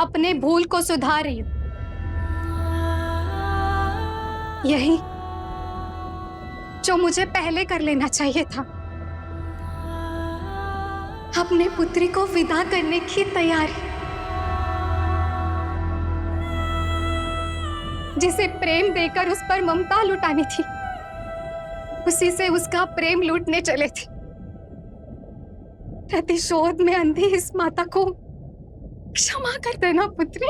अपने भूल को सुधार रही हूं। यही जो मुझे पहले कर लेना चाहिए था। अपने पुत्री को विदा करने की तैयारी, जिसे प्रेम देकर उस पर ममता लुटानी थी, उसी से उसका प्रेम लूटने चले थे। प्रतिशोध में अंधी इस माता को क्षमा कर देना पुत्री।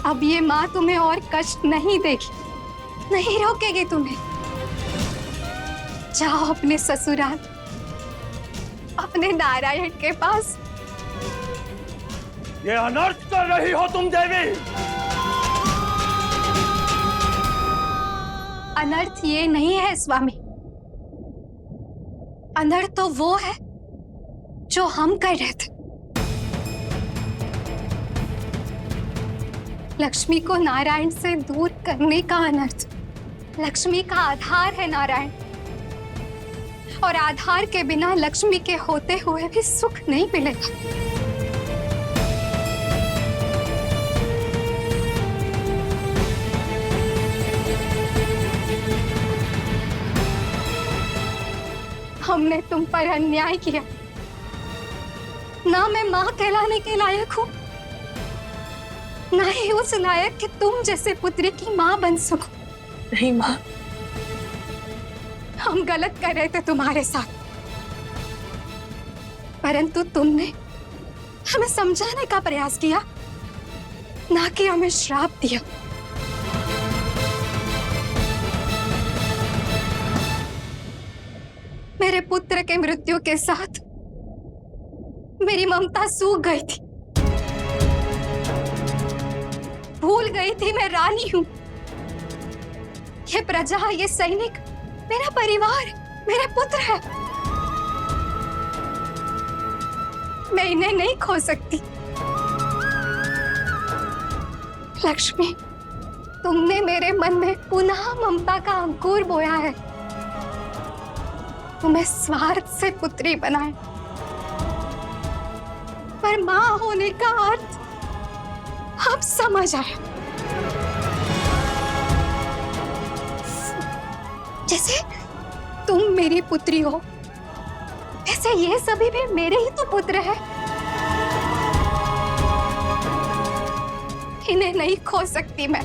अब ये माँ तुम्हें और कष्ट नहीं देगी, नहीं रोकेगी तुम्हें। जाओ अपने ससुराल, अपने नारायण के पास। ये अनर्थ कर रही हो तुम देवी। अनर्थ ये नहीं है स्वामी, अनर्थ तो वो है जो हम कर रहे थे। लक्ष्मी को नारायण से दूर करने का अनर्थ। लक्ष्मी का आधार है नारायण, और आधार के बिना लक्ष्मी के होते हुए भी सुख नहीं मिलेगा। हमने तुम पर अन्याय किया। ना मैं मां कहलाने के लायक हूं, ना ही उस लायक कि तुम जैसे पुत्री की मां बन सको। नहीं मां, हम गलत कर रहे थे तुम्हारे साथ, परंतु तुमने हमें समझाने का प्रयास किया, ना कि हमें श्राप दिया। मेरे पुत्र के मृत्यु के साथ मेरी ममता सूख गई थी। भूल गई थी मैं रानी हूं। ये प्रजा, ये सैनिक मेरा परिवार, मेरे पुत्र है। मैं इन्हें नहीं खो सकती। लक्ष्मी, तुमने मेरे मन में पुनः ममता का अंकुर बोया है। तुम्हें स्वार्थ से पुत्री बनाए, पर मां होने का अर्थ अब समझ आया। जैसे तुम मेरी पुत्री हो, वैसे ये सभी भी मेरे ही तो पुत्र हैं। इन्हें नहीं खो सकती मैं।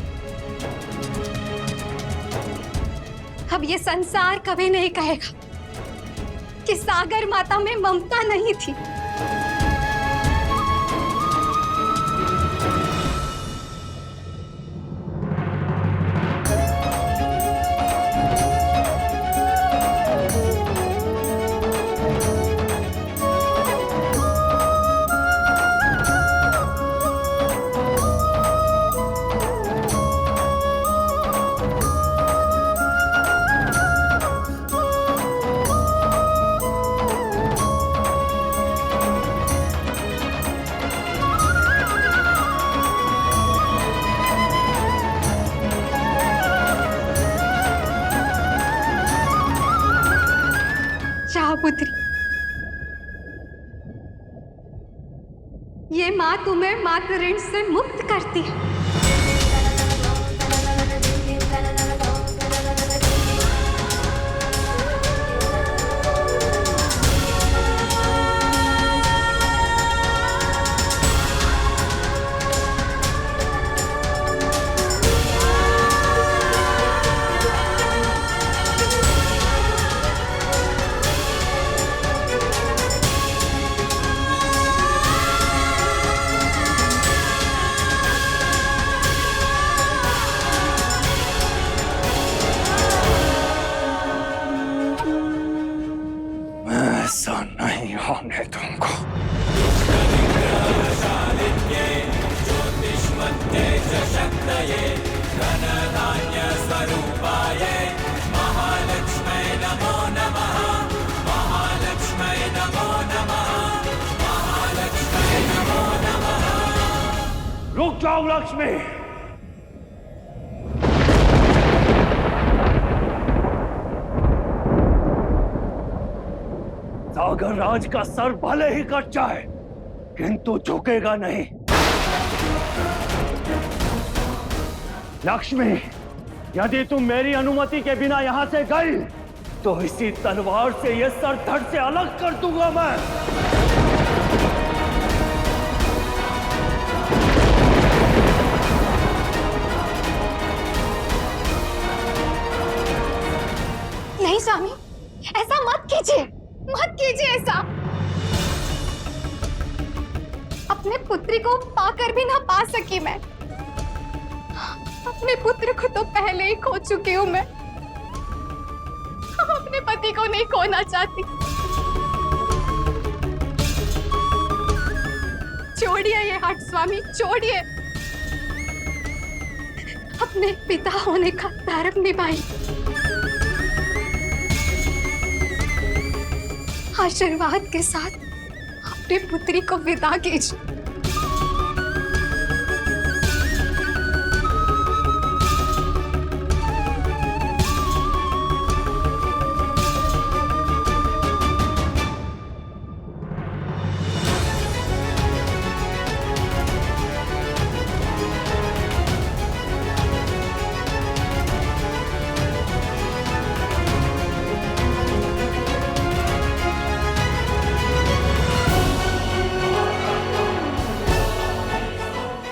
अब ये संसार कभी नहीं कहेगा कि सागर माता में ममता नहीं थी। पुत्री, ये मां तुम्हें मातृ ऋण से मुक्त करती है। ऐसा नहीं होने दूंगा। ज्योतिष्मत्तेजशक्तये धनधान्यस्वरूपाय महालक्ष्मी जाओ लक्ष्मी। सागर राज का सर भले ही कट जाए किंतु झुकेगा नहीं। लक्ष्मी, यदि तुम मेरी अनुमति के बिना यहां से गई तो इसी तलवार से ये सर धड़ से अलग कर दूंगा मैं। नहीं स्वामी, ऐसा मत कीजिए, मत कीजिए ऐसा। अपने पुत्री को पाकर भी ना पा सकी मैं। अपने पुत्र को तो पहले ही खो चुकी हूं मैं। अपने पति को नहीं खोना चाहती। छोड़िए ये हट स्वामी, छोड़िए। अपने पिता होने का धर्म निभाइए। आशीर्वाद के साथ अपनी पुत्री को विदा कीजिए।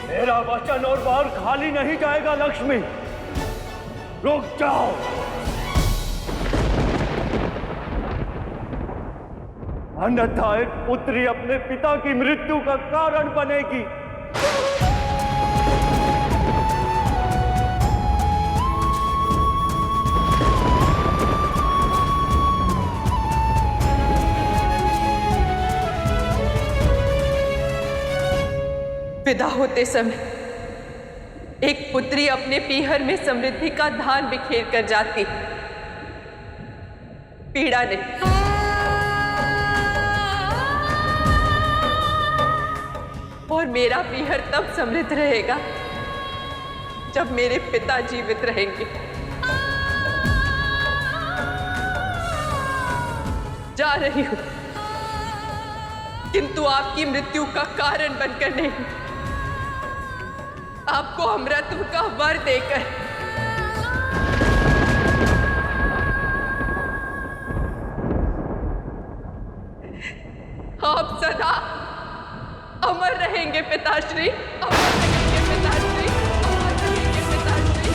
मेरा वचन और बार खाली नहीं जाएगा लक्ष्मी। रुक जाओ। अन्यथा एक पुत्री अपने पिता की मृत्यु का कारण बनेगी। विदा होते समय एक पुत्री अपने पीहर में समृद्धि का धान बिखेर कर जाती, पीड़ा नहीं। और मेरा पीहर तब समृद्ध रहेगा जब मेरे पिता जीवित रहेंगे। जा रही हूं, किंतु आपकी मृत्यु का कारण बनकर नहीं, आपको अमृतत्व का वर देकर। आप सदा अमर रहेंगे पिताश्री, अमर रहेंगे पिताश्री, अमर रहेंगे पिताश्री।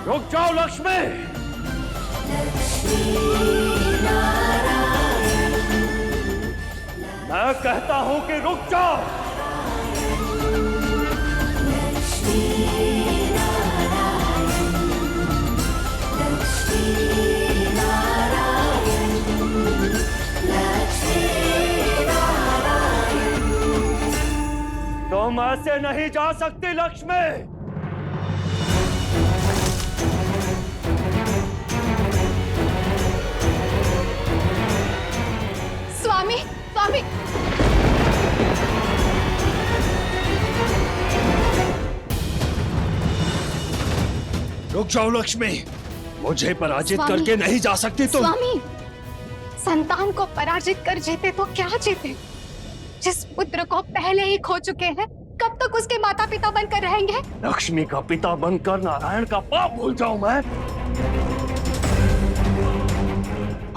रुक जाओ लक्ष्मी। मैं कहता हूं कि रुक जाओ। तुम ऐसे नहीं जा सकती लक्ष्मी। स्वामी, स्वामी। रुक जाओ लक्ष्मी, मुझे पराजित स्वामी, करके नहीं जा सकती तुम। स्वामी, संतान को पराजित कर जीते तो क्या जीते? जिस पुत्र को पहले ही खो चुके हैं, कब तक उसके माता पिता बनकर रहेंगे? लक्ष्मी का पिता बनकर नारायण का पाप भूल जाऊं मैं?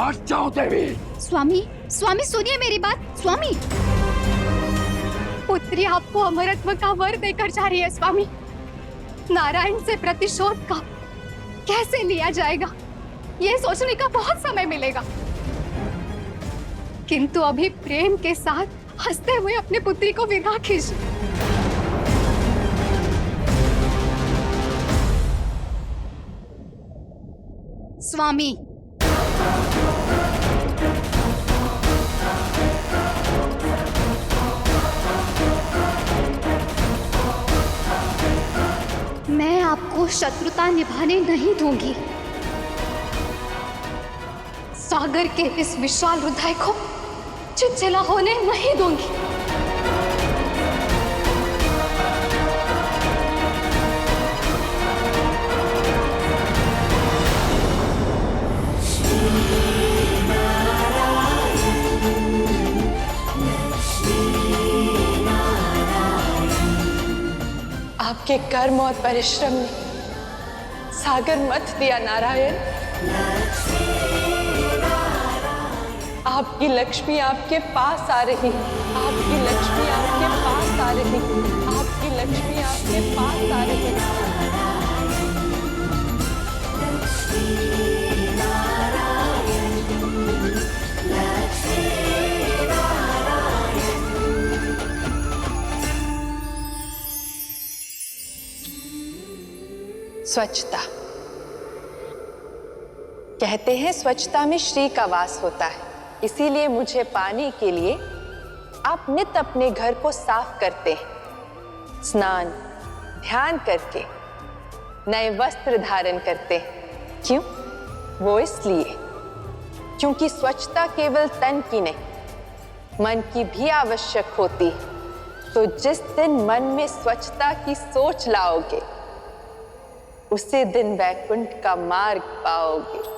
हट जाओ देवी। स्वामी, स्वामी सुनिए मेरी बात। स्वामी, पुत्री आपको अमरत्व का वर देकर जा रही है स्वामी। नारायण से प्रतिशोध का कैसे लिया जाएगा, ये सोचने का बहुत समय मिलेगा। किंतु अभी प्रेम के साथ हंसते हुए अपनी पुत्री को विदा कीजिए। स्वामी, मैं आपको शत्रुता निभाने नहीं दूंगी। सागर के इस विशाल हृदय को चिलचिला होने नहीं दूंगी। आपके कर्म और परिश्रम ने सागर मत दिया नारायण। आपकी लक्ष्मी आपके पास आ रही, आपकी लक्ष्मी आपके पास आ रही, आपकी लक्ष्मी आपके पास आ रही। स्वच्छता, कहते हैं स्वच्छता में श्री का वास होता है। इसीलिए मुझे पाने के लिए आप नित अपने घर को साफ करते हैं, स्नान ध्यान करके नए वस्त्र धारण करते हैं। क्यों? वो इसलिए क्योंकि स्वच्छता केवल तन की नहीं, मन की भी आवश्यक होती है। तो जिस दिन मन में स्वच्छता की सोच लाओगे, उसी दिन वैकुंठ का मार्ग पाओगे।